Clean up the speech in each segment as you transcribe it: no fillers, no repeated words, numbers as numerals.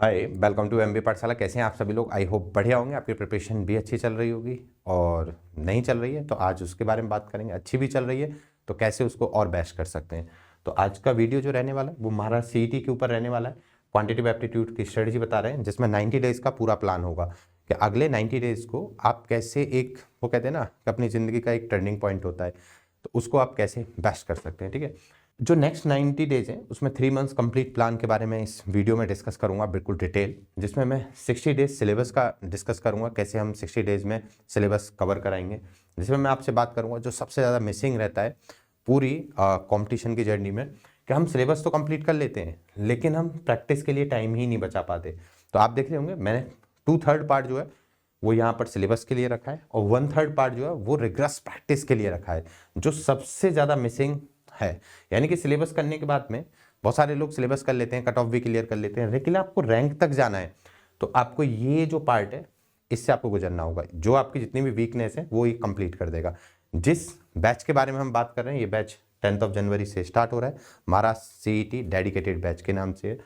हाय, welcome two MB पाठशाला। कैसे हैं आप सभी लोग? आई होप बढ़िया होंगे। आपकी प्रिपरेशन भी अच्छी चल रही होगी और नहीं चल रही है तो आज उसके बारे में बात करेंगे। अच्छी भी चल रही है तो कैसे उसको और बेस्ट कर सकते हैं। तो आज का वीडियो जो रहने वाला है वो हमारा सीईटी के ऊपर रहने वाला है। क्वांटिटेटिव एप्टीट्यूड की स्ट्रेटजी बता रहे हैं जिसमें 90 डेज का पूरा प्लान होगा कि अगले 90 डेज को आप कैसे एक, वो कहते हैं ना कि अपनी ज़िंदगी का एक टर्निंग पॉइंट होता है, तो उसको आप कैसे बेस्ट कर सकते हैं। ठीक है, जो नेक्स्ट 90 डेज हैं उसमें 3 मंथ्स कंप्लीट प्लान के बारे में इस वीडियो में डिस्कस करूंगा बिल्कुल डिटेल, जिसमें मैं 60 डेज सिलेबस का डिस्कस करूंगा, कैसे हम 60 डेज में सिलेबस कवर कराएंगे। जिसमें मैं आपसे बात करूंगा जो सबसे ज़्यादा मिसिंग रहता है पूरी कंपटीशन की जर्नी में, कि हम सिलेबस तो कंप्लीट कर लेते हैं लेकिन हम प्रैक्टिस के लिए टाइम ही नहीं बचा पाते। तो आप देख रहे होंगे मैंने 2/3 पार्ट जो है वो यहाँ पर सिलेबस के लिए रखा है और 1/3 पार्ट जो है वो रिग्रेस प्रैक्टिस के लिए रखा है, जो सबसे ज़्यादा मिसिंग है। यानी कि सिलेबस करने के बाद में बहुत सारे लोग सिलेबस कर लेते हैं, कट ऑफ भी क्लियर कर लेते हैं, लेकिन आपको रैंक तक जाना है तो आपको ये जो पार्ट है इससे आपको गुजरना होगा। जो आपकी जितनी भी वीकनेस है वो ये कंप्लीट कर देगा। जिस बैच के बारे में हम बात कर रहे हैं, ये बैच 10 जनवरी से स्टार्ट हो रहा है। हमारा सीईटी डेडिकेटेड बैच के नाम से।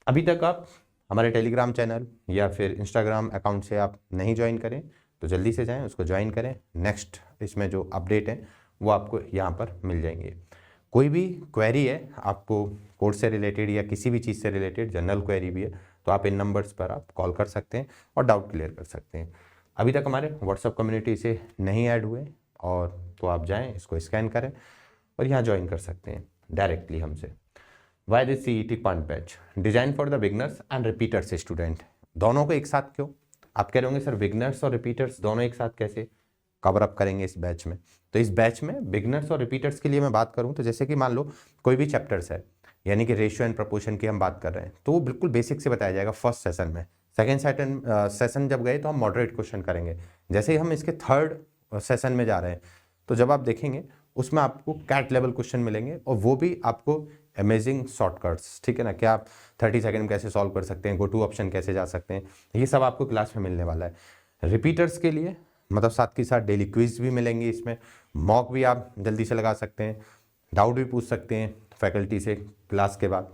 अभी तक आप हमारे टेलीग्राम चैनल या फिर इंस्टाग्राम अकाउंट से आप नहीं ज्वाइन करें तो जल्दी से जाएं, उसको ज्वाइन करें। नेक्स्ट इसमें जो अपडेट है वो आपको यहाँ पर मिल जाएंगे। कोई भी क्वेरी है आपको कोर्स से रिलेटेड या किसी भी चीज़ से रिलेटेड, जनरल क्वेरी भी है, तो आप इन नंबर्स पर आप कॉल कर सकते हैं और डाउट क्लियर कर सकते हैं। अभी तक हमारे व्हाट्सअप कम्युनिटी से नहीं ऐड हुए और तो आप जाएं, इसको स्कैन करें और यहाँ ज्वाइन कर सकते हैं डायरेक्टली हमसे। Why this CET quant batch design for the beginners and repeaters student. दोनों को एक साथ क्यों? आप कह रहे होंगे सर बिगनर्स और रिपीटर्स दोनों एक साथ कैसे कवर अप करेंगे इस बैच में? तो इस बैच में बिगनर्स और रिपीटर्स के लिए मैं बात करूं तो जैसे कि मान लो कोई भी चैप्टर्स है, यानी कि रेशियो एंड प्रोपोर्शन की हम बात कर रहे हैं, तो वो बिल्कुल बेसिक से बताया जाएगा फर्स्ट सेशन में। सेकंड सेशन जब गए तो हम मॉडरेट क्वेश्चन करेंगे। जैसे ही हम इसके थर्ड सेशन में जा रहे हैं तो जब आप देखेंगे उसमें आपको कैट लेवल क्वेश्चन मिलेंगे और वो भी आपको अमेजिंग शॉर्टकट्स, ठीक है ना, कि आप 30 सेकंड में कैसे सॉल्व कर सकते हैं, गो टू ऑप्शन कैसे जा सकते हैं, ये सब आपको क्लास में मिलने वाला है। रिपीटर्स के लिए मतलब साथ के साथ डेली क्विज भी मिलेंगे, इसमें मॉक भी आप जल्दी से लगा सकते हैं, डाउट भी पूछ सकते हैं फैकल्टी से क्लास के बाद।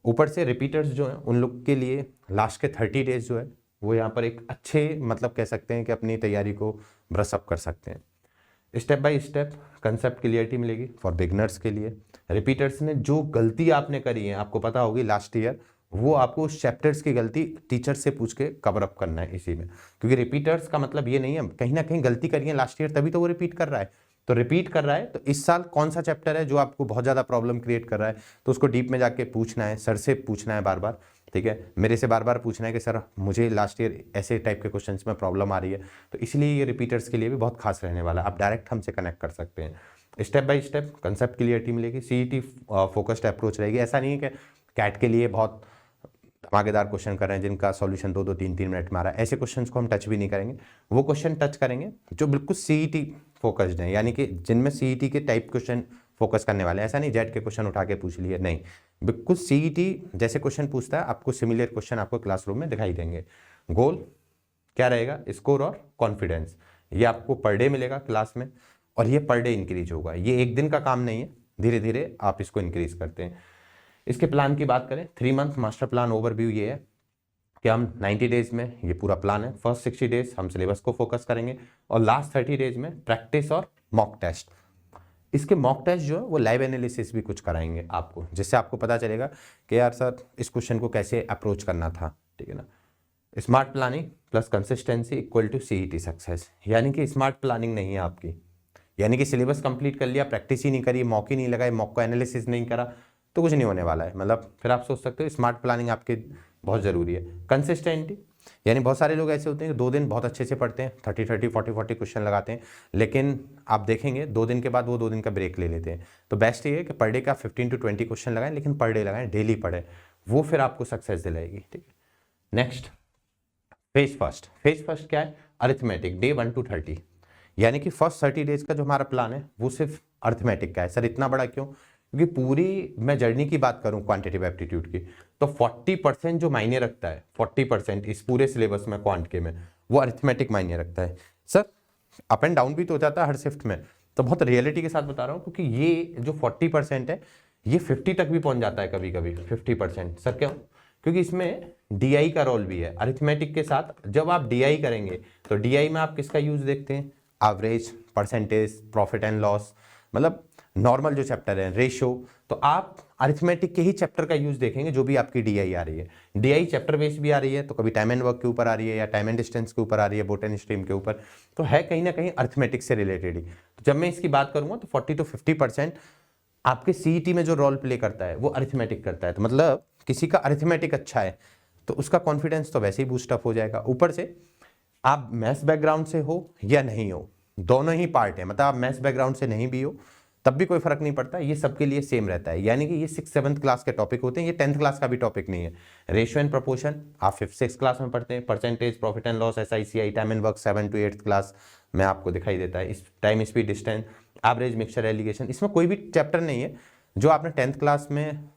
ऊपर से रिपीटर्स जो हैं उन लोग के लिए लास्ट के 30 डेज जो है वो यहाँ पर एक अच्छे, मतलब कह सकते हैं कि अपनी तैयारी को ब्रश अप कर सकते हैं। Step by step concept clarity मिलेगी फॉर बिगनर्स के लिए। रिपीटर्स ने जो गलती आपने करी है, आपको पता होगी लास्ट ईयर, वो आपको उस चैप्टर्स की गलती टीचर से पूछ के कवर अप करना है इसी में। क्योंकि रिपीटर्स का मतलब ये नहीं है कहीं ना कहीं गलती करी है लास्ट ईयर तभी तो वो रिपीट कर रहा है। तो रिपीट कर रहा है तो इस साल कौन सा चैप्टर है जो आपको बहुत ज़्यादा प्रॉब्लम क्रिएट कर रहा है, तो उसको डीप में जाके पूछना है, सर से पूछना है बार बार। ठीक है, मेरे से बार बार पूछना है कि सर मुझे लास्ट ईयर ऐसे टाइप के क्वेश्चंस में प्रॉब्लम आ रही है। तो इसलिए ये रिपीटर्स के लिए भी बहुत खास रहने वाला है। आप डायरेक्ट हमसे कनेक्ट कर सकते हैं। Step by step concept clarity मिलेगी, सीईटी फोकस्ड अप्रोच रहेगी। ऐसा नहीं है कि कैट के लिए बहुत धमाकेदार क्वेश्चन कर रहे हैं जिनका सॉल्यूशन 2-2 3-3 मिनट में आ रहा है, ऐसे क्वेश्चंस को हम टच भी नहीं करेंगे। वो क्वेश्चन टच करेंगे जो बिल्कुल सीईटी फोकस्ड है, यानी कि जिनमें सीईटी के टाइप क्वेश्चन फोकस करने वाले हैं। ऐसा नहीं जेट के क्वेश्चन उठा के पूछ लिए, नहीं, बिल्कुल सीईटी जैसे क्वेश्चन पूछता है आपको सिमिलर क्वेश्चन आपको क्लासरूम में दिखाई देंगे। गोल क्या रहेगा? स्कोर और कॉन्फिडेंस। ये आपको पर डे मिलेगा क्लास में और ये पर डे इंक्रीज होगा। ये एक दिन का काम नहीं है, धीरे धीरे आप इसको इंक्रीज करते हैं। इसके प्लान की बात करें, 3 मंथ मास्टर प्लान ओवरव्यू ये है कि हम 90 डेज में, ये पूरा प्लान है, फर्स्ट 60 डेज हम सिलेबस को फोकस करेंगे और लास्ट 30 डेज में प्रैक्टिस और मॉक टेस्ट। इसके मॉक टेस्ट जो है वो लाइव एनालिसिस भी कुछ कराएंगे आपको, जिससे आपको पता चलेगा कि यार सर इस क्वेश्चन को कैसे अप्रोच करना था। ठीक है ना, smart planning plus consistency equal to CET success. यानी कि स्मार्ट प्लानिंग नहीं है आपकी, यानी कि सिलेबस कंप्लीट कर लिया, प्रैक्टिस ही नहीं करी, मॉक ही नहीं लगाए, मॉक को एनालिसिस नहीं करा, तो कुछ नहीं होने वाला है। मतलब फिर आप सोच सकते हो स्मार्ट प्लानिंग आपके बहुत ज़रूरी है। कंसिस्टेंटी, यानी बहुत सारे लोग ऐसे होते हैं कि 2 दिन बहुत अच्छे से पढ़ते हैं, 30 40 क्वेश्चन लगाते हैं, लेकिन आप देखेंगे 2 दिन के बाद वो 2 दिन का ब्रेक ले लेते हैं। तो बेस्ट ये है कि पर डे का 15 to 20 क्वेश्चन लगाएं, लेकिन पर डे लगाएं, डेली पढ़ें, वो फिर आपको सक्सेस दिलाएगी। ठीक है, नेक्स्ट फेज फर्स्ट क्या है? अरिथमेटिक डे 1 to 30, यानी कि फर्स्ट 30 डेज का जो हमारा प्लान है वो सिर्फ अरिथमेटिक का है। सर इतना बड़ा क्यों? क्योंकि पूरी मैं जर्नी की बात करूं क्वांटिटेटिव एप्टीट्यूड की, तो 40% जो मायने रखता है, 40% इस पूरे सिलेबस में क्वांट के में, वो अरिथमेटिक मायने रखता है। सर अप एंड डाउन भी तो हो जाता है हर शिफ्ट में, तो बहुत रियलिटी के साथ बता रहा हूँ, क्योंकि ये जो 40% है ये 50 तक भी पहुंच जाता है कभी कभी, 50%। सर क्यों? क्योंकि इसमें DI का रोल भी है अरिथमेटिक के साथ। जब आप DI करेंगे तो DI में आप किसका यूज देखते हैं, average, percentage, profit and loss, मतलब नॉर्मल जो चैप्टर है, रेशो। तो आप अरिथमेटिक के ही चैप्टर का यूज देखेंगे जो भी आपकी DI आ रही है। DI चैप्टर बेस्ड भी आ रही है, तो कभी टाइम एंड वर्क के ऊपर आ रही है या टाइम एंड डिस्टेंस के ऊपर आ रही है, बोटनी स्ट्रीम के ऊपर, तो है कहीं ना कहीं अरिथमेटिक से रिलेटेड ही। तो जब मैं इसकी बात करूंगा तो 40 to 50% आपके CET में जो रोल प्ले करता है वो अरिथमेटिक करता है। तो मतलब किसी का अरिथमेटिक अच्छा है तो उसका कॉन्फिडेंस तो वैसे ही बूस्टअप हो जाएगा। ऊपर से आप मैथ्स बैकग्राउंड से हो या नहीं हो, दोनों ही पार्ट है, मतलब आप मैथ्स बैकग्राउंड से नहीं भी हो तब भी कोई फर्क नहीं पड़ता, ये सबके लिए सेम रहता है। यानी कि ये 6th-7th क्लास के टॉपिक होते हैं, ये 10th क्लास का भी टॉपिक नहीं है। रेशियो एंड प्रोपोर्शन आप 5th-6th क्लास में पढ़ते हैं, percentage, profit and loss, SICI, time and work 7th to 8th class में आपको दिखाई देता है। इस time, speed, distance, average, mixture, alligation, इसमें कोई भी चैप्टर नहीं है जो आपने 10th क्लास में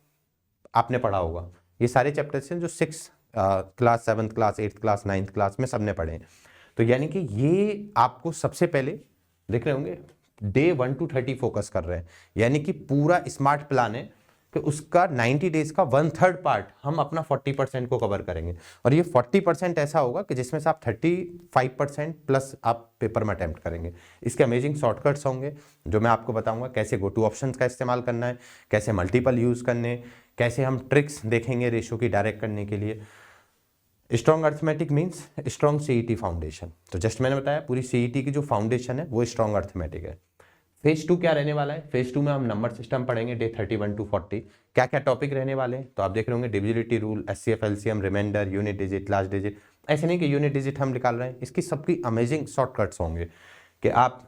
आपने पढ़ा होगा। ये सारे चैप्टर्स हैं जो 6th class, 7th class, 8th class, 9th class में सबने पढ़े हैं। तो यानी कि ये आपको सबसे पहले देख रहे होंगे डे 1 to 30 फोकस कर रहे हैं, यानी कि पूरा स्मार्ट प्लान है कि उसका 90 डेज का 1/3 पार्ट हम अपना 40% को कवर करेंगे। और ये 40% ऐसा होगा कि जिसमें से आप 35% प्लस आप पेपर में अटेम्प्ट करेंगे। इसके अमेजिंग शॉर्टकट्स होंगे जो मैं आपको बताऊंगा, कैसे गो टू ऑप्शंस का इस्तेमाल करना है, कैसे मल्टीपल यूज करने, कैसे हम ट्रिक्स देखेंगे रेशो की डायरेक्ट करने के लिए। Strong arithmetic means strong CET foundation. तो जस्ट मैंने बताया पूरी CET की जो फाउंडेशन है वो स्ट्रॉन्ग अर्थमेटिक है। फेज 2 क्या रहने वाला है, फेज 2 में हम नंबर सिस्टम पढ़ेंगे डे 31 to 40। क्या क्या टॉपिक रहने वाले हैं तो आप देख रहे होंगे, divisibility rule, SCF, LCM, remainder, unit digit, last digit. ऐसे नहीं कि यूनिट डिजिट हम निकाल रहे हैं, इसकी सबकी अमेजिंग शॉर्टकट्स होंगे कि आप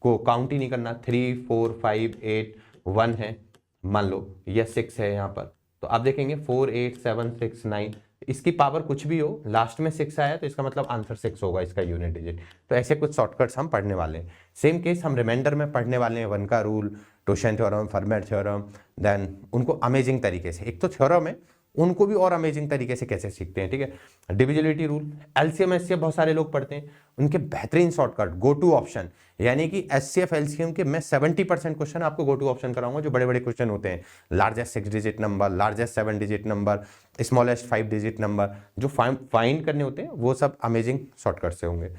को काउंट ही नहीं करना, 3, 4, 5, 8, 1 है मान लो, या 6 है यहाँ पर, तो आप देखेंगे 4, 8, 7, 6, 9, इसकी पावर कुछ भी हो, लास्ट में 6 आया तो इसका मतलब आंसर 6 होगा इसका यूनिट डिजिट। तो ऐसे कुछ शॉर्टकट्स हम पढ़ने वाले हैं। सेम केस हम रिमाइंडर में पढ़ने वाले हैं, 1 का रूल, टोशन थ्योरम, फर्मेट थ्योरम, देन उनको अमेजिंग तरीके से, एक तो थ्योरम है उनको भी और अमेजिंग तरीके से कैसे सीखते हैं, ठीक है। डिविजिबिलिटी रूल, LCM SCF बहुत सारे लोग पढ़ते हैं, उनके बेहतरीन शॉर्टकट गो टू ऑप्शन, यानी कि SCF LCM के मैं 70% क्वेश्चन आपको गो टू ऑप्शन कराऊंगा, जो बड़े बड़े क्वेश्चन होते हैं, largest 6 digit number, largest 7 digit number, smallest 5 digit number, जो फाइंड करने होते हैं वो सब अमेजिंग शॉर्टकट से होंगे।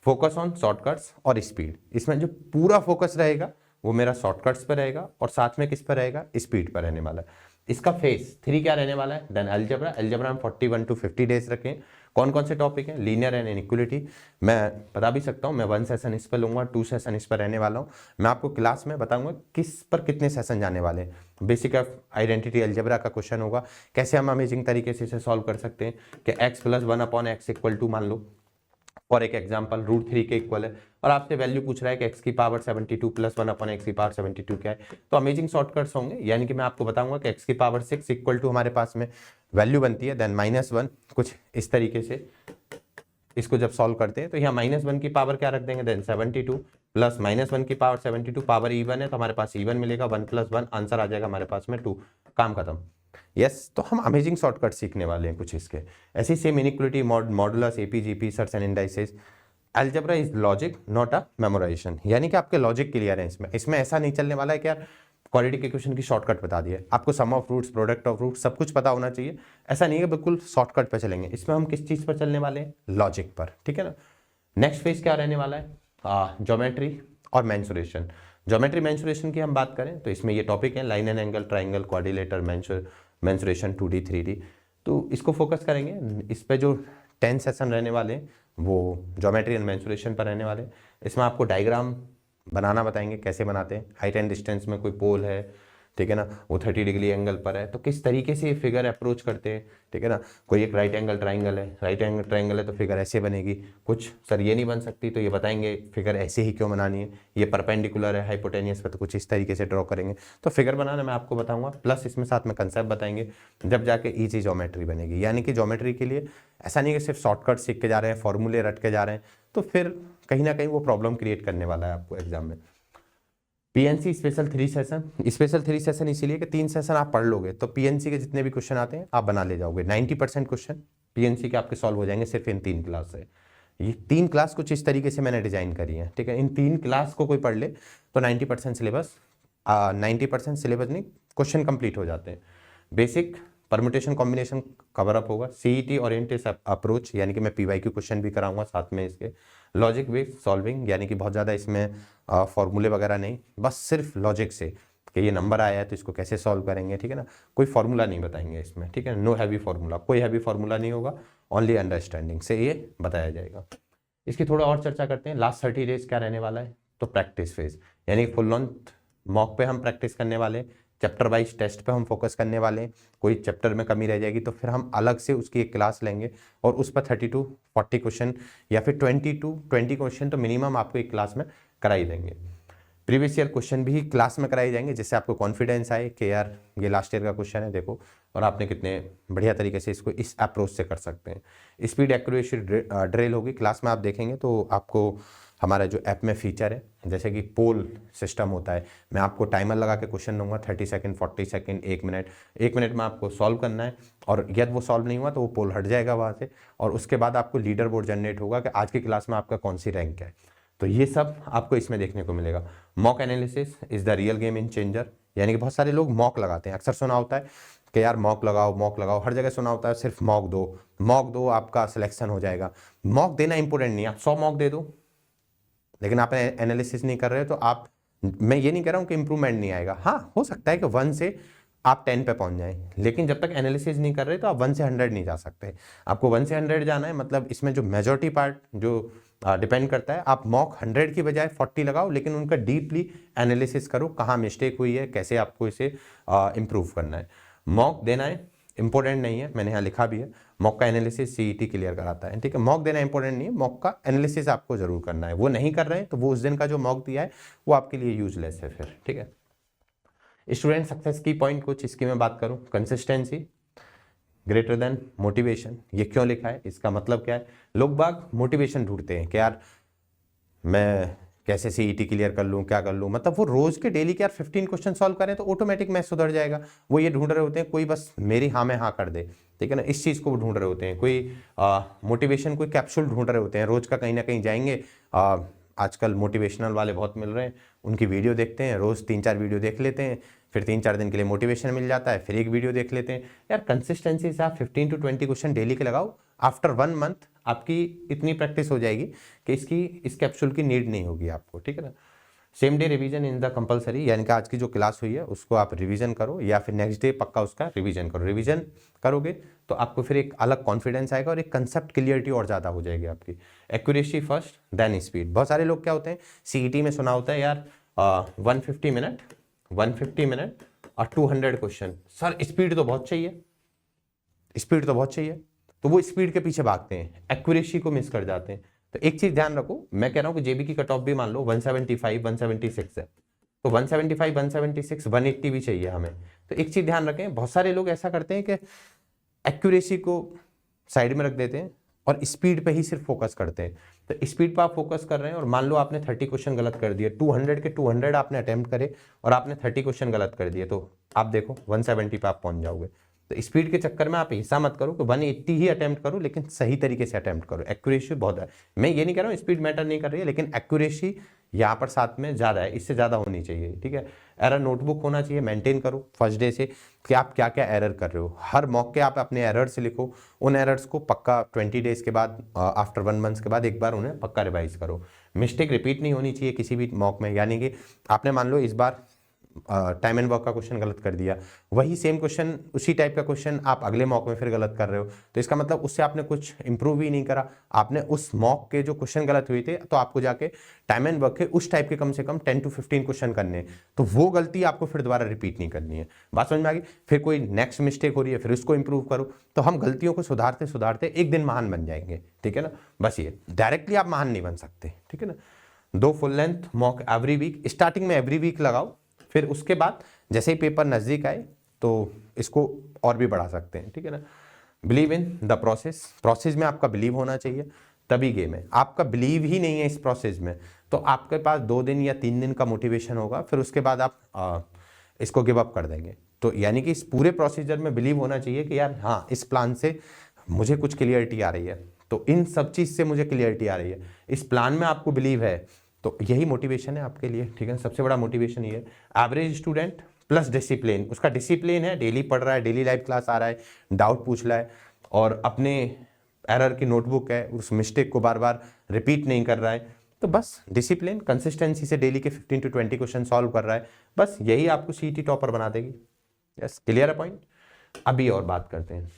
फोकस ऑन शॉर्टकट्स और स्पीड, इसमें जो पूरा फोकस रहेगा वो मेरा शॉर्टकट्स पर रहेगा और साथ में किस पर रहेगा, स्पीड पर रहने वाला है। इसका फेज 3 क्या रहने वाला है, देन अलजेब्रा। अलजेब्रा में 41 to 50 डेज रखें। कौन कौन से टॉपिक हैं, लीनियर एंड इनइक्वालिटी, मैं बता भी सकता हूं, मैं 1 सेशन इस पर लूंगा, 2 सेशन इस पर रहने वाला हूं। मैं आपको क्लास में बताऊंगा किस पर कितने सेशन जाने वाले हैं। बेसिक ऑफ आइडेंटिटी अलजेब्रा का क्वेश्चन होगा, कैसे हम अमेजिंग तरीके से इसे सॉल्व कर सकते हैं कि x + 1/x = मान लो और एक एग्जांपल √3 के इक्वल है और आपसे वैल्यू पूछ रहा है कि x की पावर 72 + 1/x की पावर 72 क्या है, तो अमेजिंग शॉर्टकट्स होंगे। यानी कि मैं आपको बताऊंगा कि x की पावर 6 = हमारे पास में वैल्यू बनती है, देन -1, कुछ इस तरीके से इसको जब सॉल्व करते हैं तो यहाँ -1 की पावर क्या रख देंगे, देन 72 प्लस -1 की पावर 72, पावर इवन है तो हमारे पास इवन मिलेगा, 1 + 1 आंसर आ जाएगा हमारे पास में 2, काम खत्म। यस, तो हम अमेजिंग शॉर्टकट सीखने वाले हैं कुछ इसके। ऐसी same inequality, modulus, AP, GP, search and indices. Algebra is logic not a memorisation, यानी कि आपके लॉजिक क्लियर है इसमें ऐसा नहीं चलने वाला है कि यार क्वालिटी के क्वेश्चन की शॉर्टकट बता दिए, आपको sum of roots, product of roots सब कुछ पता होना चाहिए। ऐसा नहीं है कि बिल्कुल शॉर्टकट पे चलेंगे, इसमें हम किस चीज़ पर चलने वाले हैं, लॉजिक पर, ठीक है ना। नेक्स्ट फेज क्या रहने वाला है, ज्योमेट्री और मेंसुरेशन। ज्योमेट्री मेंसुरेशन की हम बात करें तो इसमें ये टॉपिक है, line and angle, triangle, quadrilateral, mensuration, 2D 3D, तो इसको फोकस करेंगे। इस पे जो 10 सेशन रहने वाले हैं वो ज्योमेट्री एंड मेंसुरेशन पर रहने वाले हैं। इसमें आपको डायग्राम बनाना बताएंगे, कैसे बनाते हैं, हाइट एंड डिस्टेंस में कोई पोल है, ठीक है ना, वो 30 डिग्री एंगल पर है तो किस तरीके से ये फिगर अप्रोच करते हैं, ठीक है ना। कोई एक राइट एंगल ट्राइंगल है, राइट एंगल ट्राइंगल है तो फिगर ऐसे बनेगी, कुछ सर ये नहीं बन सकती तो ये बताएंगे फिगर ऐसे ही क्यों बनानी है, ये परपेंडिकुलर है हाइपोटेनियस पर तो कुछ इस तरीके से ड्रॉ करेंगे, तो फिगर बनाना मैं आपको बताऊंगा, प्लस इसमें साथ में कंसेप्ट बताएंगे, जब जाके ईजी ज्योमेट्री बनेगी। यानी कि ज्योमेट्री के लिए ऐसा नहीं कि सिर्फ शॉर्टकट सीख के जा रहे हैं, फॉर्मूले रट के जा रहे हैं, तो फिर कहीं ना कहीं वो प्रॉब्लम क्रिएट करने वाला है आपको एग्जाम में। PNC special 3 session, special 3 session इसीलिए कि 3 सेशन आप पढ़ लोगे तो PNC के जितने भी क्वेश्चन आते हैं आप बना ले जाओगे। 90% क्वेश्चन PNC के आपके सॉल्व हो जाएंगे सिर्फ इन 3 क्लास से। ये 3 क्लास कुछ इस तरीके से मैंने डिजाइन करी है, ठीक है। इन 3 क्लास को कोई पढ़ ले तो 90% सिलेबस, 90% सिलेबस नहीं, क्वेश्चन कंप्लीट हो जाते हैं। Basic permutation combination cover up होगा, सीईटी ओरिएंटेड अप्रोच यानी कि मैं पीवाईक्यू क्वेश्चन भी कराऊंगा साथ में इसके, लॉजिक बेस्ड सॉल्विंग यानी कि बहुत ज़्यादा इसमें फॉर्मूले वगैरह नहीं, बस सिर्फ लॉजिक से कि ये नंबर आया है तो इसको कैसे सॉल्व करेंगे, ठीक है ना, कोई फॉर्मूला नहीं बताएंगे इसमें, ठीक है, नो हैवी फॉर्मूला, कोई हैवी फॉर्मूला नहीं होगा, ओनली अंडरस्टैंडिंग से ये बताया जाएगा। इसकी थोड़ा और चर्चा करते हैं। लास्ट 30 डेज क्या रहने वाला है, तो प्रैक्टिस फेज यानी फुल लेंथ मॉक पे हम प्रैक्टिस करने वाले, चैप्टर वाइज टेस्ट पे हम फोकस करने वाले, कोई चैप्टर में कमी रह जाएगी तो फिर हम अलग से उसकी एक क्लास लेंगे और उस पर 30 to 40 क्वेश्चन या फिर 20 to 20 क्वेश्चन तो मिनिमम आपको एक क्लास में कराई देंगे। प्रीवियस ईयर क्वेश्चन भी क्लास में कराए जाएंगे जिससे आपको कॉन्फिडेंस आए कि यार ये लास्ट ईयर का क्वेश्चन है देखो, और आपने कितने बढ़िया तरीके से इसको इस अप्रोच से कर सकते हैं। स्पीड एक्यूरेसी ड्रिल होगी क्लास में, आप देखेंगे तो आपको हमारा जो ऐप में फीचर है जैसे कि पोल सिस्टम होता है, मैं आपको टाइमर लगा के क्वेश्चन दूंगा 30 सेकंड 40 सेकंड 1 मिनट, 1 मिनट में आपको सॉल्व करना है और यदि वो सॉल्व नहीं हुआ तो वो पोल हट जाएगा वहाँ से, और उसके बाद आपको लीडर बोर्ड जनरेट होगा कि आज की क्लास में आपका कौन सी रैंक है। तो ये सब आपको इसमें देखने को मिलेगा। Mock analysis is the real game in changer, यानी कि बहुत सारे लोग मॉक लगाते हैं, अक्सर सुना होता है कि यार मॉक लगाओ, हर जगह सुना होता है सिर्फ मॉक दो आपका सिलेक्शन हो जाएगा। मॉक देना इंपॉर्टेंट नहीं है, आप 100 मॉक दे दो लेकिन आप एनालिसिस नहीं कर रहे हो तो आप, मैं ये नहीं कह रहा हूँ कि इंप्रूवमेंट नहीं आएगा, हाँ हो सकता है कि 1 से आप 10 पे पहुंच जाएं, लेकिन जब तक एनालिसिस नहीं कर रहे तो आप 1 से 100 नहीं जा सकते। आपको 1 से 100 जाना है, मतलब इसमें जो मेजॉरिटी पार्ट जो डिपेंड करता है, आप मॉक 100 की बजाय 40 लगाओ लेकिन उनका डीपली एनालिसिस करो, कहाँ मिस्टेक हुई है, कैसे आपको इसे इम्प्रूव करना है। मॉक देना है इंपॉर्टेंट नहीं है, मैंने यहाँ लिखा भी है, मॉक का एनालिसिस सीईटी क्लियर कराता है, ठीक है। मॉक देना इंपॉर्टेंट नहीं है, मॉक का एनालिसिस आपको जरूर करना है, वो नहीं कर रहे हैं तो वो उस दिन का जो मॉक दिया है वो आपके लिए यूजलेस है फिर, ठीक है। स्टूडेंट सक्सेस की पॉइंट कुछ इसकी मैं बात करूं, कंसिस्टेंसी ग्रेटर देन मोटिवेशन। ये क्यों लिखा है, इसका मतलब क्या है, लोग बाग मोटिवेशन ढूंढते हैं कि यार मैं कैसे सीईटी क्लियर कर लूँ, क्या कर लूँ, मतलब वो रोज के डेली के यार 15 क्वेश्चन सॉल्व करें तो ऑटोमेटिक मैथ सुधर जाएगा, वो ये ढूंढ रहे होते हैं कोई बस मेरी हाँ में हाँ कर दे, ठीक है ना, इस चीज़ को वो ढूंढ रहे होते हैं, कोई मोटिवेशन कोई कैप्सूल ढूंढ रहे होते हैं, रोज का कहीं ना कहीं जाएंगे, आजकल मोटिवेशनल वाले बहुत मिल रहे हैं, उनकी वीडियो देखते हैं, रोज़ 3-4 वीडियो देख लेते हैं, फिर 3-4 दिन के लिए मोटिवेशन मिल जाता है, फिर एक वीडियो देख लेते हैं। यार कंसिस्टेंसी से आप 15 to 20 क्वेश्चन डेली के लगाओ, आफ्टर 1 मंथ आपकी इतनी प्रैक्टिस हो जाएगी कि इस कैप्सूल की नीड नहीं होगी आपको, ठीक है ना। Same day revision in the compulsory, यानी कि आज की जो क्लास हुई है उसको आप रिवीजन करो या फिर नेक्स्ट डे पक्का उसका रिवीजन करो। रिवीजन करोगे तो आपको फिर एक अलग कॉन्फिडेंस आएगा और एक कंसेप्ट क्लियरिटी और ज़्यादा हो जाएगी आपकी। Accuracy first then speed. बहुत सारे लोग क्या होते हैं, सीईटी में सुना होता है यार 150 मिनट और 200 क्वेश्चन, सर स्पीड तो बहुत चाहिए, तो वो स्पीड के पीछे भागते हैं, एक्यूरेसी को मिस कर जाते हैं। तो एक चीज ध्यान रखो, मैं कह रहा हूं कि जेबी की कट ऑफ भी मान लो 175 176 है, तो 175 176 180 भी चाहिए हमें। तो एक चीज ध्यान रखें, बहुत सारे लोग ऐसा करते हैं कि एक्यूरेसी को साइड में रख देते हैं और स्पीड पे ही सिर्फ फोकस करते हैं। तो स्पीड पे आप फोकस कर रहे हैं और मान लो आपने 30 क्वेश्चन गलत कर दिए, 200 के 200 आपने अटेम्प्ट करे और आपने 30 क्वेश्चन गलत कर दिए, तो आप देखो 170 पे आप पहुंच जाओगे। तो स्पीड के चक्कर में आप ऐसा मत करो कि 180 ही अटेम्प्ट करो, लेकिन सही तरीके से अटेम्प्ट करो। एक्यूरेसी बहुत है, मैं ये नहीं कह रहा हूँ स्पीड मैटर नहीं कर रही है, लेकिन एक्यूरेसी यहाँ पर साथ में ज़्यादा है, इससे ज़्यादा होनी चाहिए, ठीक है। एरर नोटबुक होना चाहिए, मेंटेन करो फर्स्ट डे से कि आप क्या क्या एरर कर रहे हो, हर मौके आप अपने एरर्स लिखो, उन एरर्स को पक्का 20 डेज के बाद आफ्टर 1 मंथ के बाद एक बार उन्हें पक्का रिवाइज करो। मिस्टेक रिपीट नहीं होनी चाहिए किसी भी मॉक में, यानी कि आपने मान लो इस बार टाइम एंड वर्क का क्वेश्चन गलत कर दिया, वही सेम क्वेश्चन उसी टाइप का क्वेश्चन आप अगले मॉक में फिर गलत कर रहे हो, तो इसका मतलब उससे आपने कुछ इंप्रूव ही नहीं करा। आपने उस मॉक के जो क्वेश्चन गलत हुए थे तो आपको जाके टाइम एंड वर्क के उस टाइप के कम से कम 10 to 15 क्वेश्चन करने, तो वो गलती आपको फिर दोबारा रिपीट नहीं करनी है। बात समझ में आ गई। फिर कोई नेक्स्ट मिस्टेक हो रही है फिर उसको इंप्रूव करो, तो हम गलतियों को सुधारते सुधारते एक दिन महान बन जाएंगे, ठीक है ना। बस ये डायरेक्टली आप महान नहीं बन सकते, ठीक है ना। 2 full length mock every week, starting में एवरी वीक लगाओ, फिर उसके बाद जैसे ही पेपर नज़दीक आए तो इसको और भी बढ़ा सकते हैं, ठीक है ना। बिलीव इन द प्रोसेस में आपका बिलीव होना चाहिए, तभी गेम है। आपका बिलीव ही नहीं है इस प्रोसेस में तो आपके पास 2 दिन या 3 दिन का मोटिवेशन होगा, फिर उसके बाद आप इसको गिव अप कर देंगे। तो यानी कि इस पूरे प्रोसीजर में बिलीव होना चाहिए कि यार हाँ इस प्लान से मुझे कुछ क्लियरिटी आ रही है, तो इन सब चीज़ से मुझे क्लियरिटी आ रही है, इस प्लान में आपको बिलीव है, तो यही मोटिवेशन है आपके लिए, ठीक है। सबसे बड़ा मोटिवेशन ये है। एवरेज स्टूडेंट प्लस डिसिप्लिन, उसका डिसिप्लिन है, डेली पढ़ रहा है, डेली लाइव क्लास आ रहा है, डाउट पूछ रहा है और अपने एरर की नोटबुक है, उस मिस्टेक को बार बार रिपीट नहीं कर रहा है, तो बस डिसिप्लिन, कंसिस्टेंसी से डेली के 15 to 20 क्वेश्चन सॉल्व कर रहा है, बस यही आपको सीईटी टॉपर बना देगी। यस, क्लियर है पॉइंट। अभी और बात करते हैं,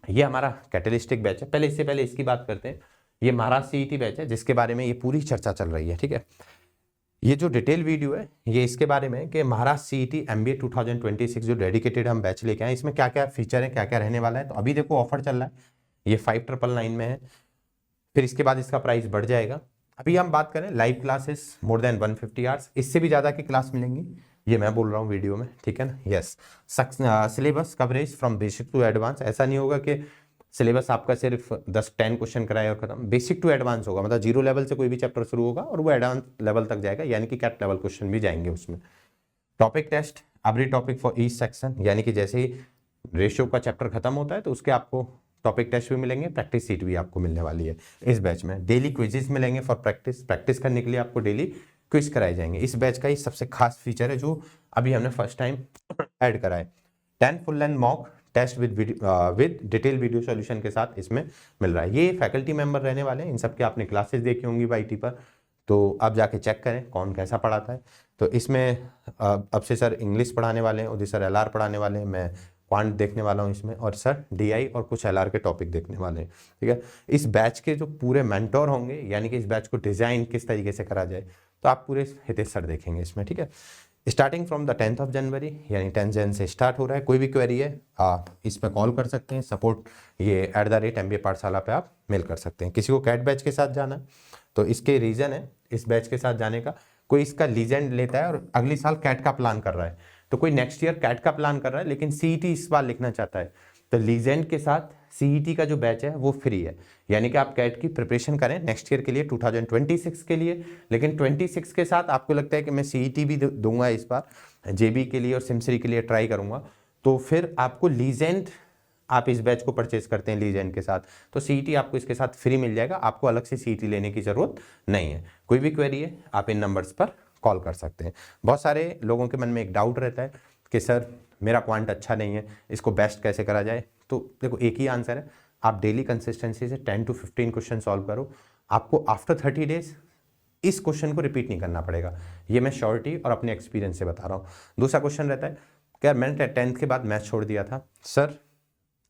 ये हमारा कैटलिस्टिक बैच है। पहले इससे पहले इसकी बात करते हैं, ये महाराष्ट्र सीईटी बैच है जिसके बारे में ये पूरी चर्चा चल रही है, ठीक है। ये जो डिटेल वीडियो है ये इसके बारे में कि महाराष्ट्र सीईटी एमबीए 2026 जो डेडिकेटेड हम बैच लेके आए, इसमें क्या क्या फीचर है, क्या क्या रहने वाला है। तो अभी देखो ऑफर चल रहा है, ये 5999 में है, फिर इसके बाद इसका प्राइस बढ़ जाएगा। अभी हम बात करें live classes more than 150 hours, इससे भी ज़्यादा की क्लास मिलेंगी, ये मैं बोल रहा हूँ वीडियो में, ठीक है ना। Yes, syllabus coverage from basic to advance, ऐसा नहीं होगा कि सिलेबस आपका सिर्फ 10-10 क्वेश्चन कराए और खत्म, बेसिक टू एडवांस होगा, मतलब 0 लेवल से कोई भी चैप्टर शुरू होगा और वो एडवांस लेवल तक जाएगा, यानी कि कैट लेवल क्वेश्चन भी जाएंगे उसमें। Topic test every topic for each section, यानी कि जैसे ही रेशियो का चैप्टर खत्म होता है तो उसके आपको टॉपिक टेस्ट भी मिलेंगे, प्रैक्टिस सीट भी आपको मिलने वाली है इस बैच में। डेली क्विजेस मिलेंगे फॉर प्रैक्टिस करने के लिए आपको डेली क्विज कराए जाएंगे। इस बैच का ये सबसे खास फीचर है जो अभी हमने फर्स्ट टाइम ऐड करा है। 10 full length mock test with detail video solution के साथ इसमें मिल रहा है। ये फैकल्टी मेंबर रहने वाले हैं, इन सब के आपने क्लासेस देखी होंगी वाईटी पर, तो आप जाके चेक करें कौन कैसा पढ़ाता है। तो इसमें अब से सर इंग्लिश पढ़ाने वाले हैं, उधर सर एलआर पढ़ाने वाले हैं, मैं क्वांट देखने वाला हूँ इसमें, और सर डीआई और कुछ एलआर के टॉपिक देखने वाले हैं, ठीक है। इस बैच के जो पूरे मेंटोर होंगे, यानी कि इस बैच को डिजाइन किस तरीके से करा जाए, तो आप पूरे हितेश सर देखेंगे इसमें, ठीक है। Starting from the 10th of जनवरी, यानी 10 जन से स्टार्ट हो रहा है। कोई भी क्वेरी है आप इस पर कॉल कर सकते हैं, सपोर्ट ये @MBA पाठशाला पे आप मेल कर सकते हैं। किसी को कैट बैच के साथ जाना है तो इसके रीज़न है इस बैच के साथ जाने का, कोई इसका लीजेंड लेता है और अगले साल कैट का प्लान कर रहा है, तो कोई नेक्स्ट ईयर कैट का प्लान कर रहा है लेकिन सीईटी इस बार लिखना चाहता है, तो लीजेंड के साथ सीईटी का जो बैच है वो फ्री है, यानी कि आप कैट की प्रिपरेशन करें नेक्स्ट ईयर के लिए 2026 के लिए। लेकिन 26 के साथ आपको लगता है कि मैं सीईटी भी दूंगा इस बार, जेबी के लिए और सिमसरी के लिए ट्राई करूंगा, तो फिर आपको लीजेंड, आप इस बैच को परचेज करते हैं लीजेंड के साथ, तो सीईटी आपको इसके साथ फ्री मिल जाएगा, आपको अलग से सीईटी लेने की जरूरत नहीं है। कोई भी क्वेरी है आप इन नंबर्स पर कॉल कर सकते हैं। बहुत सारे लोगों के मन में एक डाउट रहता है कि सर मेरा क्वांट अच्छा नहीं है, इसको बेस्ट कैसे करा जाए। तो देखो एक ही आंसर है, आप डेली कंसिस्टेंसी से 10 to 15 क्वेश्चन सॉल्व करो, आपको आफ्टर 30 डेज इस क्वेश्चन को रिपीट नहीं करना पड़ेगा, ये मैं श्योरिटी और अपने एक्सपीरियंस से बता रहा हूँ। दूसरा क्वेश्चन रहता है कि यार मैंने 10th के बाद मैथ्स छोड़ दिया था सर,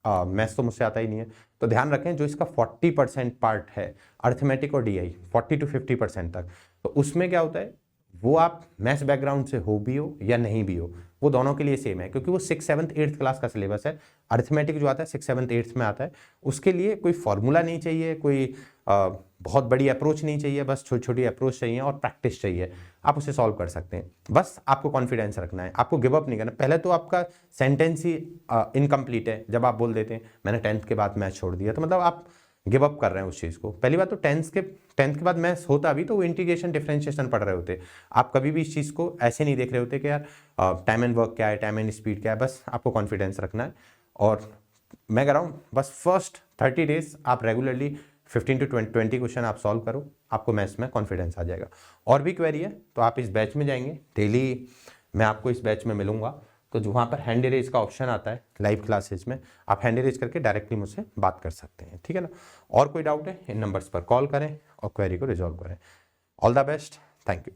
मैथ्स तो मुझसे आता ही नहीं है। तो ध्यान रखें जो इसका 40% पार्ट है अर्थमेटिक और डीआई 40 to 50% तक, तो उसमें क्या होता है, वो आप मैथ्स बैकग्राउंड से हो भी हो या नहीं भी हो, वो दोनों के लिए सेम है, क्योंकि वो 6th 7th 8th क्लास का सिलेबस है। अर्थमेटिक जो आता है 6th 7th 8th में आता है, उसके लिए कोई फॉर्मूला नहीं चाहिए, कोई बहुत बड़ी अप्रोच नहीं चाहिए, बस छोटी छोटी अप्रोच चाहिए और प्रैक्टिस चाहिए, आप उसे सॉल्व कर सकते हैं। बस आपको कॉन्फिडेंस रखना है, आपको गिव अप नहीं करना। पहले तो आपका सेंटेंस ही इनकम्प्लीट है जब आप बोल देते हैं मैंने 10th के बाद मैथ्स छोड़ दिया, तो मतलब आप गिव अप कर रहे हैं उस चीज़ को। पहली बात तो 10th के बाद मैथ्स होता भी तो वो इंटीग्रेशन डिफरेंशिएशन पढ़ रहे होते, आप कभी भी इस चीज़ को ऐसे नहीं देख रहे होते कि यार टाइम एंड वर्क क्या है, टाइम एंड स्पीड क्या है, बस आपको कॉन्फिडेंस रखना है। और मैं कह रहा हूँ बस फर्स्ट 30 डेज आप रेगुलरली 15 to 20 क्वेश्चन आप सॉल्व करो, आपको मैथ्स में कॉन्फिडेंस आ जाएगा। और भी क्वेरी है तो आप इस बैच में जाएंगे, डेली मैं आपको इस बैच में मिलूंगा, तो जो वहाँ पर हैंड रेज का ऑप्शन आता है लाइव क्लासेज में, आप हैंड रेज करके डायरेक्टली मुझसे बात कर सकते हैं, ठीक है ना। और कोई डाउट है इन नंबर्स पर कॉल करें और क्वेरी को रिजॉल्व करें। All the best, thank you.